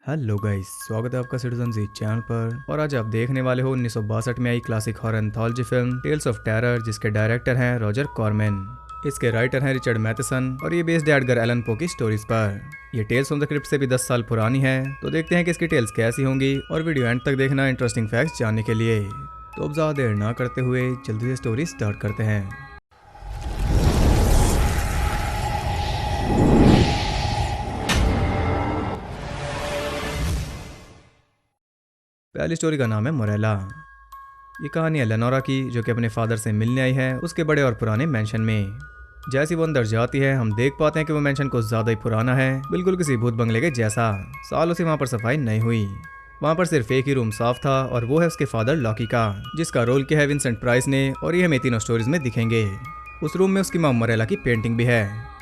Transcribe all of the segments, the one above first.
Hello guys, स्वागत है आपका सिटीजन जी चैनल पर। और आज आप देखने वाले हो 1962 में आई classic horror anthology film tales of terror, जिसके डायरेक्टर हैं रॉजर कॉर्मैन। इसके राइटर हैं रिचर्ड मैथेसन और ये बेस्ड है एडगर एलन पो की स्टोरीज पर। ये टेल्स ऑफ द क्रिप्ट से भी 10 साल पुरानी है, तो देखते हैं कि इसकी टेल्स कैसी होंगी और वीडियो एंड तक देखना इंटरेस्टिंग फैक्ट्स जानने के लिए। तो अब ज़्यादा देर ना करते हुए जल्दी से स्टोरी स्टार्ट करते हैं। पहली स्टोरी का नाम है मोरेला। ये कहानी है लेनोरा की, जो कि अपने फादर से मिलने आई है उसके बड़े और पुराने मेंशन में। जैसी वो अंदर जाती है हम देख पाते हैं कि वो मेंशन कुछ ज्यादा ही पुराना है, बिल्कुल किसी भूत बंगले के जैसा। सालों से वहाँ पर सफाई नहीं हुई। वहाँ पर सिर्फ एक ही रूम साफ था और वो है उसके फादर लॉकी का, जिसका रोल किया है विंसेंट प्राइस ने, और ये हमें तीनों स्टोरीज में दिखेंगे। उस रूम में उसकी मां मोरेला की पेंटिंग भी है।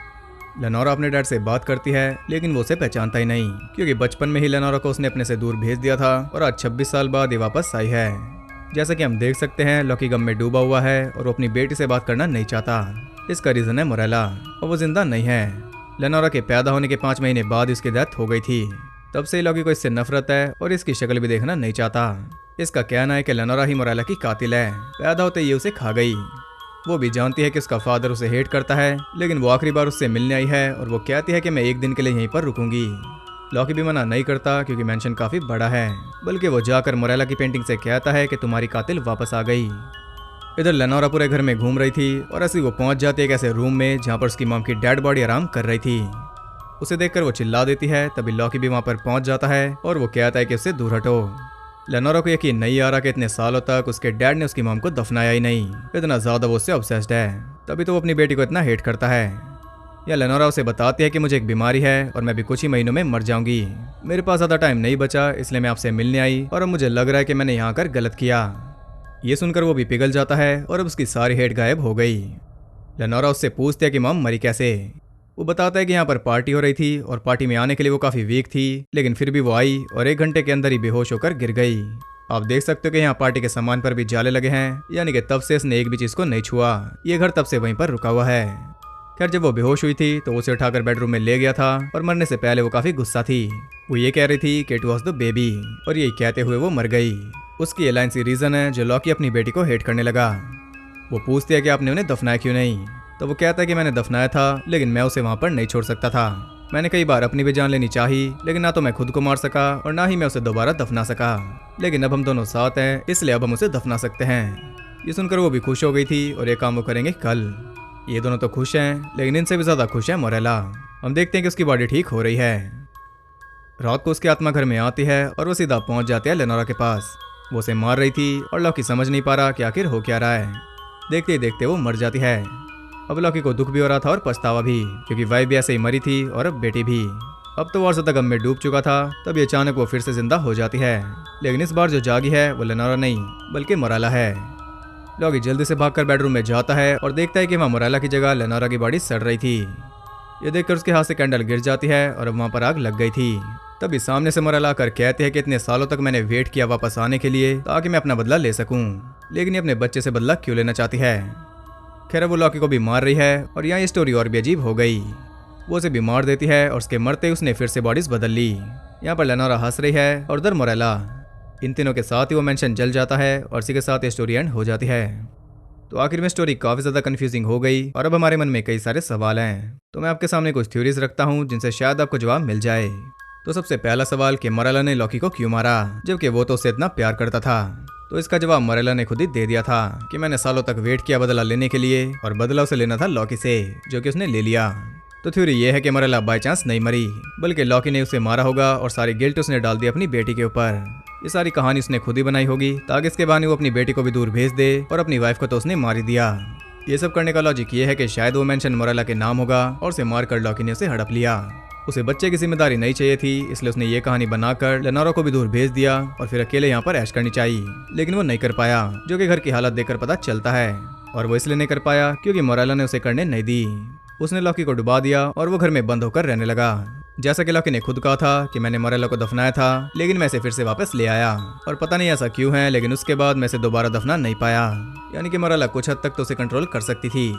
लेनोरा अपने डैड से बात करती है, लेकिन वो उसे पहचानता ही नहीं, क्योंकि बचपन में ही लेनोरा को उसने अपने से दूर भेज दिया था और आज 26 साल बाद ये वापस आई है। जैसा कि हम देख सकते हैं लॉकी गम में डूबा हुआ है और वो अपनी बेटी से बात करना नहीं चाहता। इसका रीजन है मोरेला, और वो जिंदा नहीं है। लेनोरा के पैदा होने के 5 महीने बाद उसकी डेथ हो गई थी। तब से लॉकी को इससे नफरत है और इसकी शक्ल भी देखना नहीं चाहता। इसका कहना है कि लेनोरा ही मोरेला की कातिल है, पैदा होते ही उसे खा गई। वो भी जानती है कि उसका फादर उसे हेट करता है, लेकिन वो आखिरी बार उससे मिलने आई है और वो कहती है कि मैं एक दिन के लिए यहीं पर रुकूंगी। लॉकी भी मना नहीं करता क्योंकि मेंशन काफी बड़ा है, बल्कि वो जाकर मोरेला की पेंटिंग से कहता है कि तुम्हारी कातिल वापस आ गई। इधर लेनोरा पूरे घर में घूम रही थी और ऐसे वो पहुंच जाती है एक ऐसे रूम में जहाँ पर उसकी मॉम की डेड बॉडी आराम कर रही थी। उसे देखकर वो चिल्ला देती है। तभी लॉकी भी वहाँ पर पहुंच जाता है और वो कहता है कि उससे दूर हटो। लेनोरा को यकीन नहीं आ रहा कि इतने सालों तक उसके डैड ने उसकी मॉम को दफनाया ही नहीं। इतना ज्यादा वो उससे ऑब्सेस्ड है, तभी तो वो अपनी बेटी को इतना हेट करता है। या लेनोरा उसे बताती है कि मुझे एक बीमारी है और मैं भी कुछ ही महीनों में मर जाऊंगी। मेरे पास ज्यादा टाइम नहीं बचा, इसलिए मैं आपसे मिलने आई और अब मुझे लग रहा है कि मैंने यहाँ आकर गलत किया। ये सुनकर वो भी पिघल जाता है और अब उसकी सारी हेट गायब हो गई। लेनोरा उससे पूछती है कि मॉम मरी कैसे। वो बताता है कि यहाँ पर पार्टी हो रही थी और पार्टी में आने के लिए वो काफी वीक थी, लेकिन फिर भी वो आई और 1 घंटे के अंदर ही बेहोश होकर गिर गई। आप देख सकते हो कि यहाँ पार्टी के सामान पर भी जाले लगे हैं, यानी कि तब से इसने एक भी चीज को नहीं छुआ। ये घर तब से वहीं पर रुका हुआ है। खैर जब वो बेहोश हुई थी तो उसे उठाकर बेडरूम में ले गया था और मरने से पहले वो काफी गुस्सा थी। वो ये कह रही थी कि इट वॉज द बेबी, और यही कहते हुए वो मर गई। उसकी ये लाइन सी रीजन है जो लॉकी अपनी बेटी को हेट करने लगा। वो पूछती है कि आपने उन्हें दफनाया क्यों नहीं, तो वो कहता है कि मैंने दफनाया था, लेकिन मैं उसे वहां पर नहीं छोड़ सकता था। मैंने कई बार अपनी भी जान लेनी चाही, लेकिन ना तो मैं खुद को मार सका और ना ही मैं उसे दोबारा दफना सका। लेकिन अब हम दोनों साथ हैं, इसलिए अब हम उसे दफना सकते हैं। ये सुनकर वो भी खुश हो गई थी और ये काम वो करेंगे कल। ये दोनों तो खुश हैं, लेकिन इनसे भी ज्यादा खुश है मोरेला। हम देखते हैं कि उसकी बॉडी ठीक हो रही है। रात को उसकी आत्मा घर में आती है और वो सीधा पहुंच जाती है लेनोरा के पास। वो उसे मार रही थी और लॉकी समझ नहीं पा रहा कि आखिर हो क्या रहा है। देखते ही देखते वो मर जाती है। अब लॉकी को दुख भी हो रहा था और पछतावा भी, क्योंकि वाइफ भी ऐसे ही मरी थी और अब बेटी भी। अब तो और ज्यादा गम में डूब चुका था। तब अचानक वो फिर से जिंदा हो जाती है, लेकिन इस बार जो जागी है वो लेनोरा नहीं बल्कि मोरेला है। लॉकी जल्दी से भागकर बेडरूम में जाता है और देखता है कि वहाँ मोरेला की जगह लेनोरा की बॉडी सड़ रही थी। ये देखकर उसके हाथ से कैंडल गिर जाती है और अब वहाँ पर आग लग गई थी। तभी सामने से मोरेला आकर कहते हैं कि इतने सालों तक मैंने वेट किया वापस आने के लिए ताकि मैं अपना बदला ले सकूं, लेकिन ये अपने बच्चे से बदला क्यों लेना चाहती है। खैर वो लॉकी को भी मार रही है और यहाँ ये स्टोरी और भी अजीब हो गई। वो उसे भी मार देती है और उसके मरते ही उसने फिर से बॉडीज बदल ली। यहाँ पर लेनोरा हंस रही है और उधर मोरेला। इन तीनों के साथ ही वो मेंशन जल जाता है और इसी के साथ ये स्टोरी एंड हो जाती है। तो आखिर में स्टोरी काफी ज्यादा कंफ्यूजिंग हो गई और अब हमारे मन में कई सारे सवाल हैं। तो मैं आपके सामने कुछ थ्योरीज रखता हूँ जिनसे शायद आपको जवाब मिल जाए। तो सबसे पहला सवाल कि मोरेला ने लॉकी को क्यों मारा, जबकि वो तो उसे इतना प्यार करता था। तो इसका जवाब मोरेला ने खुद ही दे दिया था कि मैंने सालों तक वेट किया बदला लेने के लिए, और बदला उसे लेना था लॉकी से, जो कि उसने ले लिया। तो थ्योरी ये है कि मोरेला बाय चांस नहीं मरी, बल्कि लॉकी ने उसे मारा होगा और सारी गिल्ट उसने डाल दी अपनी बेटी के ऊपर। ये सारी कहानी उसने खुद ही बनाई होगी ताकि इसके बहाने वो अपनी बेटी को भी दूर भेज दे, और अपनी वाइफ को तो उसने मार ही दिया। ये सब करने का लॉजिक ये है कि शायद वो मेंशन मोरेला के नाम होगा और उसे मारकर लॉकी ने उसे हड़प लिया। उसे बच्चे की जिम्मेदारी नहीं चाहिए थी, इसलिए उसने ये कहानी बनाकर लेनोरा को भी दूर भेज दिया और फिर अकेले यहाँ पर ऐश करनी चाहिए, लेकिन वो नहीं कर पाया, जो कि घर की हालत देखकर पता चलता है। और वो इसलिए नहीं कर पाया क्योंकि मोरेला ने उसे करने नहीं दी। उसने लॉकी को डुबा दिया और वो घर में बंद होकर रहने लगा। जैसा कि लॉकी ने खुद कहा था कि मैंने मोरेला को दफनाया था, लेकिन मैं इसे फिर से वापस ले आया, और पता नहीं ऐसा क्यों है, लेकिन उसके बाद मैं इसे दोबारा दफना नहीं पाया। यानी कि मोरेला कुछ हद तक तो उसे कंट्रोल कर सकती थी।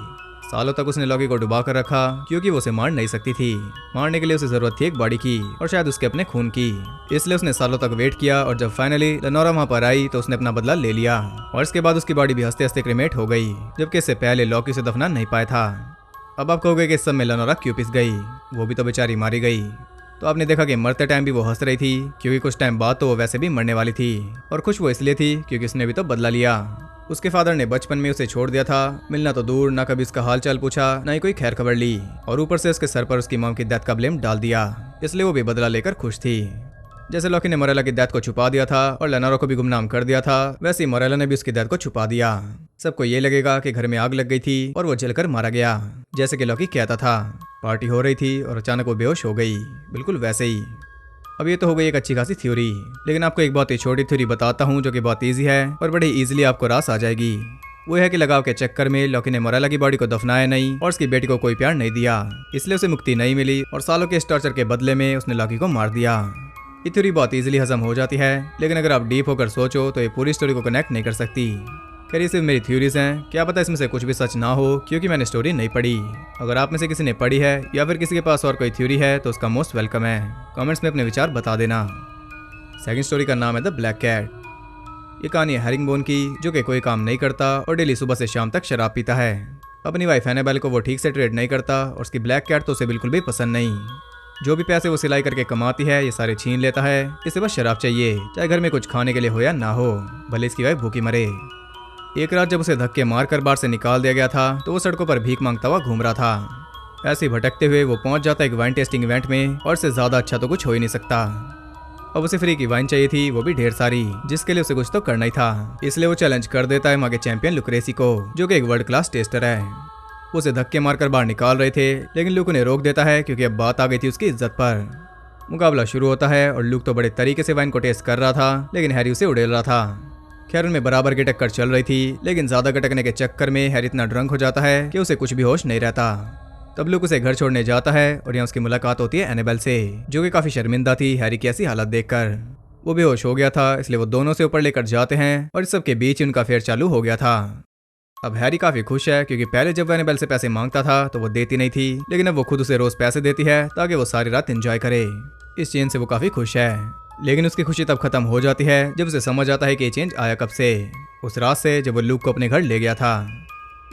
सालों तक उसने लॉकी को डुबा कर रखा क्योंकि वो उसे मार नहीं सकती थी। मारने के लिए उसे जरूरत थी एक बॉडी की और शायद उसके अपने खून की। इसलिए उसने सालों तक वेट किया और जब फाइनली लेनोरा वहां पर आई तो उसने अपना बदला ले लिया और इसके बाद उसकी बॉडी भी हंसते हंसते क्रीमेट हो गई, जबकि इससे पहले लॉकी उसे दफना नहीं पाया था। अब आप कहोगे कि इस सब में लेनोरा क्यों पिस गई, वो भी तो बेचारी मारी गई। तो आपने देखा कि मरते टाइम भी वो हंस रही थी क्योंकि कुछ टाइम बाद तो वो वैसे भी मरने वाली थी, और खुश वो इसलिए थी क्योंकि उसने भी तो बदला लिया। उसके फादर ने बचपन में उसे छोड़ दिया था, मिलना तो दूर, ना कभी उसका हाल चाल पूछा, ना ही कोई खैर खबर ली, और ऊपर से उसके सर पर उसकी मॉम की डेथ का ब्लेम डाल दिया। इसलिए वो भी बदला लेकर खुश थी। जैसे लॉकी ने मोरेला की डेथ को छुपा दिया था और लेनोरा को भी गुमनाम कर दिया था, वैसे ही मोरेला ने भी उसकी डेथ को छुपा दिया। सबको ये लगेगा कि घर में आग लग गई थी और वो जलकर मारा गया, जैसे कि लॉकी कहता था। पार्टी हो रही थी और अचानक वो बेहोश हो गई, बिल्कुल वैसे ही। अब ये तो हो गई एक अच्छी खासी थ्योरी, लेकिन आपको एक बहुत ही छोटी थ्योरी बताता हूँ जो कि बहुत ईजी है और बड़े ईजिली आपको रास आ जाएगी। वो है कि लगाव के चक्कर में लॉकी ने मोरेला की बॉडी को दफनाया नहीं और उसकी बेटी को कोई प्यार नहीं दिया, इसलिए उसे मुक्ति नहीं मिली और सालों के इस टॉर्चर के बदले में उसने लॉकी को मार दिया। ये थ्योरी बहुत इजीली हजम हो जाती है, लेकिन अगर आप डीप होकर सोचो तो ये पूरी स्टोरी को कनेक्ट नहीं कर सकती। खैर ये सिर्फ मेरी थ्योरीज हैं, क्या पता इसमें से कुछ भी सच ना हो क्योंकि मैंने स्टोरी नहीं पढ़ी। अगर आप में से किसी ने पढ़ी है या फिर किसी के पास और कोई थ्योरी है तो उसका मोस्ट वेलकम है, कमेंट्स में अपने विचार बता देना। सेकंड स्टोरी का नाम है द ब्लैक कैट। ये कहानी है हेरिंगबोन की, जो कि कोई काम नहीं करता और डेली सुबह से शाम तक शराब पीता है। अपनी वाइफ एनाबेल को वो ठीक से ट्रीट नहीं करता और उसकी ब्लैक कैट तो उसे बिल्कुल भी पसंद नहीं। जो भी पैसे वो सिलाई करके कमाती है ये सारे छीन लेता है, इसे बस शराब चाहिए, चाहे घर में कुछ खाने के लिए हो या ना हो, भले इसकी वाइफ भूखी मरे। एक रात जब उसे धक्के मारकर बार से निकाल दिया गया था तो वो सड़कों पर भीख मांगता हुआ घूम रहा था। ऐसे ही भटकते हुए वो पहुंच जाता एक वाइन टेस्टिंग इवेंट में, और इससे ज्यादा अच्छा तो कुछ हो ही नहीं सकता। अब उसे फ्री की वाइन चाहिए थी, वो भी ढेर सारी, जिसके लिए उसे कुछ तो करना ही था। इसलिए वो चैलेंज कर देता है मागे चैंपियन लुक्रेसी को, जो कि एक वर्ल्ड क्लास टेस्टर है। उसे धक्के मारकर बाहर निकाल रहे थे, लेकिन लूक उन्हें रोक देता है क्योंकि अब बात आ गई थी उसकी इज्जत पर। मुकाबला शुरू होता है और लूक तो बड़े तरीके से वाइन को टेस्ट कर रहा था, लेकिन हैरी उसे उड़ेल रहा था। खैर उनमें बराबर की टक्कर चल रही थी, लेकिन ज्यादा गटकने के चक्कर में हैरी इतना ड्रंक हो जाता है कि उसे कुछ भी होश नहीं रहता। तब लूक उसे घर छोड़ने जाता है और यहाँ उसकी मुलाकात होती है एनाबेल से, जो कि काफी शर्मिंदा थी हैरी की ऐसी हालत देखकर। वो बेहोश हो गया था, इसलिए वो दोनों से ऊपर लेकर जाते हैं और इस सब के बीच उनका फेयर चालू हो गया था। अब हैरी काफी खुश है क्योंकि पहले जब वो एनाबेल से पैसे मांगता था तो वो देती नहीं थी, लेकिन अब वो खुद उसे रोज पैसे देती है ताकि वो सारी रात एंजॉय करे। इस चेंज से वो काफी खुश है, लेकिन उसकी खुशी तब खत्म हो जाती है जब उसे समझ आता है कि ये चेंज आया कब से, उस रात से जब वो लूक को अपने घर ले गया था।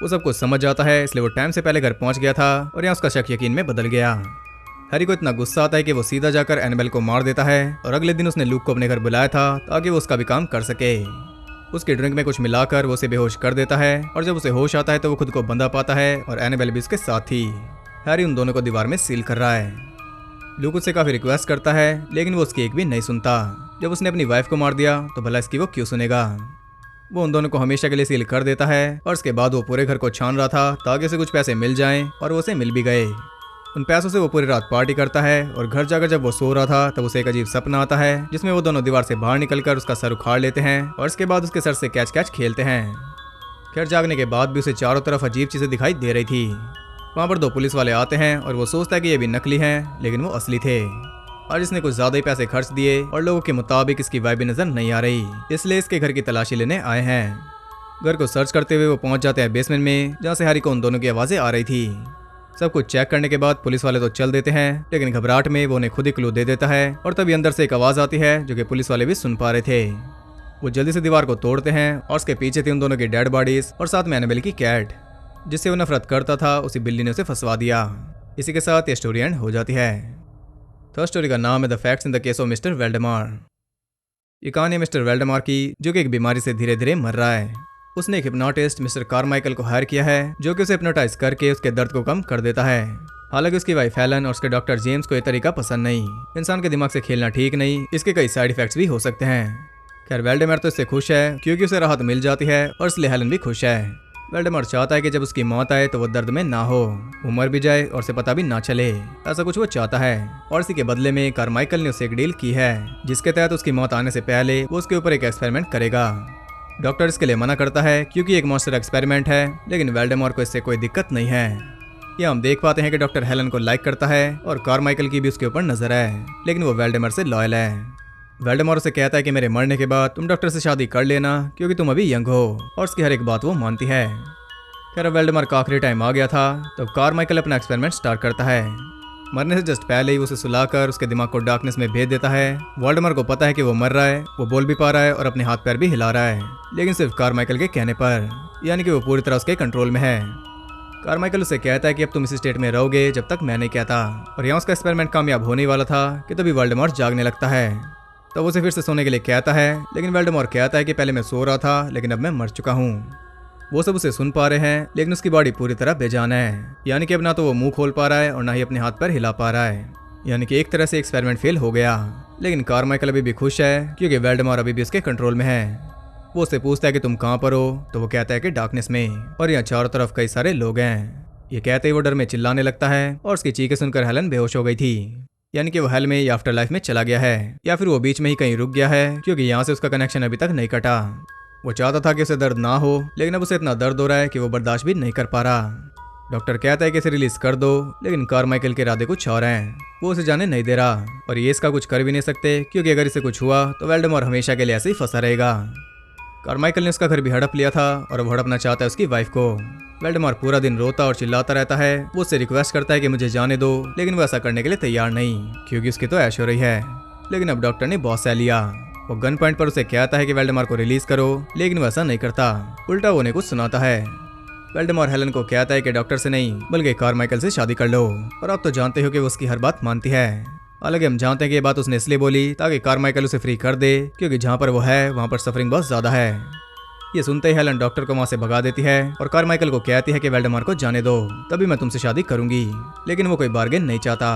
वो सब कुछ समझ जाता है, इसलिए वो टाइम से पहले घर पहुंच गया था और यहाँ उसका शक यकीन में बदल गया। हैरी को इतना गुस्सा आता है कि वो सीधा जाकर एनाबेल को मार देता है और अगले दिन उसने लूक को अपने घर बुलाया था ताकि वो उसका भी काम कर सके। उसके ड्रिंक में कुछ मिलाकर वो उसे बेहोश कर देता है और जब उसे होश आता है तो वो खुद को बंधा पाता है और एनाबेल भी उसके साथ थी। हैरी उन दोनों को दीवार में सील कर रहा है। लूक उससे काफी रिक्वेस्ट करता है, लेकिन वो उसकी एक भी नहीं सुनता। जब उसने अपनी वाइफ को मार दिया तो भला इसकी वो क्यों सुनेगा। वो उन दोनों को हमेशा के लिए सील कर देता है और उसके बाद वो पूरे घर को छान रहा था ताकि उसे कुछ पैसे मिल जाएं, और वो उसे मिल भी गए। उन पैसों से वो पूरी रात पार्टी करता है और घर जाकर जब वो सो रहा था तब उसे एक अजीब सपना आता है जिसमें वो दोनों दीवार से बाहर निकलकर उसका सर उखाड़ लेते हैं और इसके बाद उसके सर से कैच कैच खेलते हैं। खैर जागने के बाद भी उसे चारों तरफ अजीब चीजें दिखाई दे रही थी। वहाँ पर दो पुलिस वाले आते हैं और वो सोचता है कि ये भी नकली हैं, लेकिन वो असली थे और इसने कुछ ज्यादा ही पैसे खर्च दिए और लोगों के मुताबिक इसकी वाइफ भी नजर नहीं आ रही, इसलिए इसके घर की तलाशी लेने आए हैं। घर को सर्च करते हुए वो पहुंच जाते हैं बेसमेंट में, जहाँ से हैरी को उन दोनों की आवाजें आ रही थी। सब कुछ चेक करने के बाद पुलिस वाले तो चल देते हैं, लेकिन घबराहट में वो उन्हें खुद ही क्लू दे देता है और तभी अंदर से एक आवाज आती है जो कि पुलिस वाले भी सुन पा रहे थे। वो जल्दी से दीवार को तोड़ते हैं और उसके पीछे थी उन दोनों की डेड बॉडीज और साथ में एनाबेल की कैट, जिससे वो नफरत करता था उसी बिल्ली ने उसे फंसवा दिया। इसी के साथ ये स्टोरी एंड हो जाती है। थर्ड स्टोरी का नाम है the facts in the case of mister Valdemar. ये कहानी मिस्टर वेल्डेमार की, जो कि एक बीमारी से धीरे धीरे मर रहा है। उसने एक हिप्नोटिस्ट मिस्टर कारमाइकल को हायर किया है, जो कि उसे हिप्नोटाइज करके उसके दर्द को कम कर देता है। हालांकि उसकी वाइफ हेलन और उसके डॉक्टर जेम्स को यह तरीका पसंद नहीं। इंसान के दिमाग से खेलना ठीक नहीं, इसके कई साइड इफेक्ट्स भी हो सकते हैं। खैर वेल्डेमार तो इससे खुश है क्योंकि उसे राहत मिल जाती है और इसलिए हेलन भी खुश है। वेल्डेमार चाहता है कि जब उसकी मौत आए तो वो दर्द में ना हो, वो मर भी जाए और उसे पता भी ना चले, ऐसा कुछ वो चाहता है। और इसी के बदले में कारमाइकल ने उसे एक डील की है, जिसके तहत उसकी मौत आने से पहले वो उसके ऊपर एक एक्सपेरिमेंट करेगा। डॉक्टर इसके लिए मना करता है क्योंकि एक मॉन्स्टर एक्सपेरिमेंट है, लेकिन वेल्डेमार को इससे कोई दिक्कत नहीं है। ये हम देख पाते हैं कि डॉक्टर हेलन को लाइक करता है और कारमाइकल की भी उसके ऊपर नजर है, लेकिन वो वेल्डेमार से लॉयल है। वेल्डेमार उसे कहता है कि मेरे मरने के बाद तुम डॉक्टर से शादी कर लेना क्योंकि तुम अभी यंग हो, और उसकी हर एक बात वो मानती है। खैर वेल्डेमार का आखिरी टाइम आ गया था तो कारमाइकल अपना एक्सपेरिमेंट स्टार्ट करता है। मरने से जस्ट पहले ही उसे सुलाकर उसके दिमाग को डार्कनेस में भेज देता है। वोल्डेमॉर्ट को पता है कि वो मर रहा है, वो बोल भी पा रहा है और अपने हाथ पैर भी हिला रहा है, लेकिन सिर्फ कारमाइकल के कहने पर, यानी कि वो पूरी तरह उसके कंट्रोल में है। कारमाइकल उसे कहता है कि अब तुम इस स्टेट में रहोगे जब तक मैं नहीं कहता, और यहाँ उसका एक्सपेरिमेंट कामयाब होने वाला था कि तभी वोल्डेमॉर्ट जागने लगता है। तो उसे फिर से सोने के लिए कहता है, लेकिन वोल्डेमॉर्ट कहता है कि पहले मैं सो रहा था लेकिन अब मैं मर चुका हूँ। वो सब उसे सुन पा रहे हैं, लेकिन उसकी बॉडी पूरी तरह बेजान है, यानी कि अब ना तो वो मुंह खोल पा रहा है और ना ही अपने हाथ पर हिला पा रहा है, यानी कि एक तरह से एक्सपेरिमेंट फेल हो गया। लेकिन कारमाइकल अभी भी खुश है क्योंकि वोल्डेमॉर्ट अभी भी उसके कंट्रोल में है। वो उससे पूछता है कि तुम कहाँ पर हो, तो वो कहता है कि डार्कनेस में, और यहाँ चारों तरफ कई सारे लोग हैं। ये कहते ही वो डर में चिल्लाने लगता है और उसकी चीखें सुनकर हेलन बेहोश हो गई थी, यानी कि वो हेल में या आफ्टर लाइफ में चला गया है, या फिर वो बीच में ही कहीं रुक गया है क्योंकि यहाँ से उसका कनेक्शन अभी तक नहीं कटा। वो चाहता था कि उसे दर्द ना हो, लेकिन अब उसे इतना दर्द हो रहा है कि वो बर्दाश्त भी नहीं कर पा रहा। डॉक्टर कहता है कि इसे रिलीज कर दो, लेकिन कारमाइकल के इरादे कुछ और हैं। वो उसे जाने नहीं दे रहा, और ये इसका कुछ कर भी नहीं सकते क्योंकि अगर इसे कुछ हुआ तो वोल्डेमॉर्ट हमेशा के लिए ऐसे ही फंसा रहेगा। कारमाइकल ने उसका घर भी हड़प लिया था और वो हड़पना चाहता है उसकी वाइफ को। वोल्डेमॉर्ट पूरा दिन रोता और चिल्लाता रहता है। वो उससे रिक्वेस्ट करता है कि मुझे जाने दो, लेकिन वो ऐसा करने के लिए तैयार नहीं क्योंकि उसकी तो ऐश हो रही है। लेकिन अब डॉक्टर ने बहुत सह लिया। वो गन पॉइंट पर उसे कहता है कि वोल्डेमॉर्ट को रिलीज करो, लेकिन वो ऐसा नहीं करता, उल्टा वो उन्हें कुछ सुनाता है। वोल्डेमॉर्ट हेलन को कहता है कि डॉक्टर से नहीं बल्कि कारमाइकल से शादी कर लो, और आप तो जानते हो कि वो उसकी हर बात मानती है। हालांकि हम जानते हैं कि ये बात उसने इसलिए बोली ताकि कारमाइकल उसे फ्री कर दे, क्योंकि जहाँ पर वो है वहाँ पर सफरिंग बहुत ज्यादा है। ये सुनते ही हेलन डॉक्टर को वहाँ से भगा देती है और कारमाइकल को कहती है कि वोल्डेमॉर्ट को जाने दो, तभी मैं तुमसे शादी करूंगी। लेकिन वो कोई बार्गेन नहीं चाहता।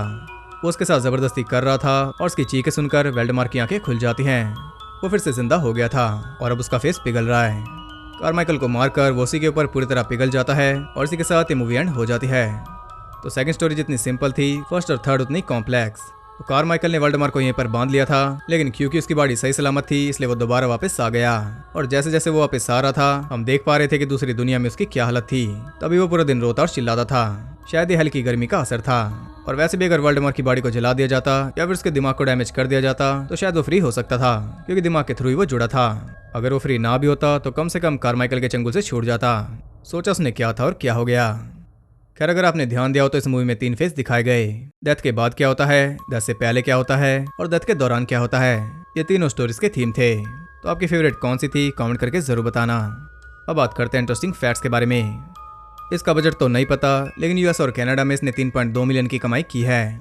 वो उसके साथ जबरदस्ती कर रहा था और उसकी चीखें सुनकर वोल्डेमॉर्ट की आंखें खुल जाती हैं। वो फिर से जिंदा हो गया था और अब उसका फेस पिघल रहा है। कारमाइकल को मारकर वो उसी के ऊपर पूरी तरह पिघल जाता है और इसी के साथ ये मूवी एंड हो जाती है। तो सेकंड स्टोरी जितनी सिंपल थी, फर्स्ट और थर्ड उतनी कॉम्प्लेक्स। तो कारमाइकल ने वोल्डेमॉर्ट को यहीं पर बांध लिया था, लेकिन क्योंकि उसकी बॉडी सही सलामत थी इसलिए वो दोबारा वापस आ गया। और जैसे जैसे वो वापस आ रहा था हम देख पा रहे थे कि दूसरी दुनिया में उसकी क्या हालत थी। तभी वो पूरा दिन रोता और चिल्लाता था। शायद ये हल्की गर्मी का असर था, और वैसे भी अगर वोल्डेमॉर्ट की बॉडी को जला दिया जाता या फिर उसके दिमाग को डैमेज कर दिया जाता तो शायद वो फ्री हो सकता था, क्योंकि दिमाग के थ्रू ही वो जुड़ा था। अगर वो फ्री ना भी होता तो कम से कम कारमाइकल के चंगुल से छूट जाता। सोचा उसने क्या था और क्या हो गया। खैर अगर आपने ध्यान दिया हो तो इस मूवी में 3 फेज दिखाए गए। डेथ के बाद क्या होता है, डेथ से पहले क्या होता है, और डेथ के दौरान क्या होता है। ये तीनों स्टोरीज के थीम थे। तो आपकी फेवरेट कौन सी थी, कमेंट करके जरूर बताना। अब बात करते हैं इंटरेस्टिंग फैक्ट्स के बारे में। इसका बजट तो नहीं पता, लेकिन यूएस और कनाडा में इसने 3.2 मिलियन की कमाई की है।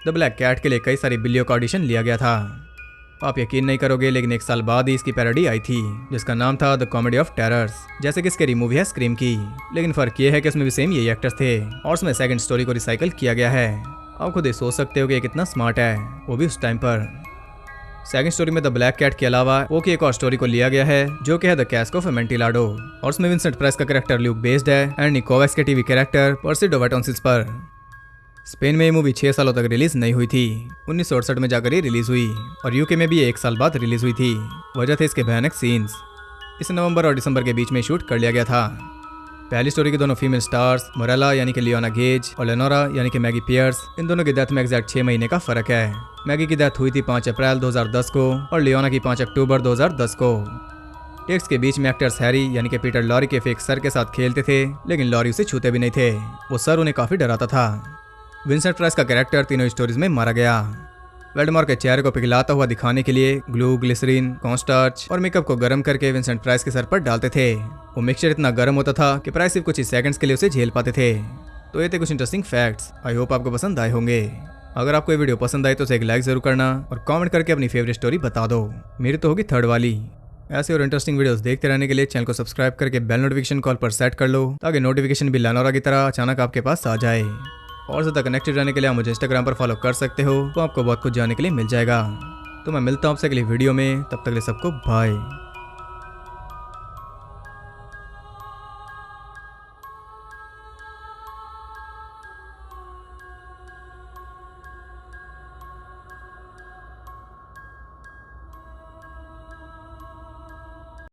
द ब्लैक कैट के लिए कई सारी बिलियों का ऑडिशन लिया गया था। आप यकीन नहीं करोगे, लेकिन 1 साल बाद ही इसकी पैरोडी आई थी जिसका नाम था द कॉमेडी ऑफ टेरर्स, जैसे कि इसकी मूवी है स्क्रीम की। लेकिन फर्क ये है कि उसमें भी सेम यही एक्टर्स थे और उसमें सेकंड स्टोरी को रिसाइकल किया गया है। आप खुद ही सोच सकते हो कि ये कितना स्मार्ट है, वो भी उस टाइम पर। सेकंड स्टोरी में द ब्लैक कैट के अलावा वो की एक और स्टोरी को लिया गया है जो कि है द कैस्क ऑफ एमेंटिलाडो, और उसमें विंसेंट प्राइस का कैरेक्टर ल्यूक बेस्ड है एंड निक कोवैक्स के टीवी कैरेक्टर पर्सी डोवाटोंसिस पर। स्पेन में ये मूवी 6 सालों तक रिलीज नहीं हुई थी। 1968 में जाकर ये रिलीज हुई, और यूके में भी 1 साल बाद रिलीज हुई थी। वजह थे इसके भयानक सीन्स। इसे नवंबर और दिसंबर के बीच में शूट कर लिया गया था। पहली स्टोरी के दोनों फीमेल स्टार्स मोरेला यानी कि लियोना गेज और लेनोरा यानी कि मैगी पियर्स, इन दोनों की डेथ में एग्जैक्ट 6 महीने का फर्क है। मैगी की डेथ हुई थी 5 अप्रैल 2010 को और लियोना की 5 अक्टूबर 2010 को। टेक्स के बीच में एक्टर्स हैरी यानी कि पीटर लॉरी के फेक सर के साथ खेलते थे, लेकिन लॉरी उसे छूते भी नहीं थे। वो सर उन्हें काफी डराता था। विंसेंट प्राइस का कैरेक्टर तीनों स्टोरीज में मारा गया। वोल्डेमॉर्ट के चेहरे को पिघलाता हुआ दिखाने के लिए ग्लू, ग्लिसरीन, कॉर्नस्टार्च और मेकअप को गर्म करके विंसेंट प्राइस के सर पर डालते थे। वो मिक्सचर इतना गर्म होता था कि प्राइस सिर्फ कुछ ही सेकंड्स के लिए उसे झेल पाते थे। तो ये थे कुछ इंटरेस्टिंग फैक्ट्स। आई होप आपको पसंद आए होंगे। अगर आपको ये वीडियो पसंद आई तो उसे एक लाइक जरूर करना और कमेंट करके अपनी फेवरेट स्टोरी बता दो। मेरी तो होगी थर्ड वाली। ऐसे और इंटरेस्टिंग वीडियोस देखते रहने के लिए चैनल को सब्सक्राइब करके बेल नोटिफिकेशन कॉल पर सेट कर लो, ताकि नोटिफिकेशन भी लेनोरा की तरह अचानक आपके पास आ जाए। और ज़्यादा कनेक्टेड रहने के लिए आप मुझे इंस्टाग्राम पर फॉलो कर सकते हो, तो आपको बहुत कुछ जानने के लिए मिल जाएगा। तो मैं मिलता हूँ आपसे अगली वीडियो में, तब तक के लिए सबको बाय।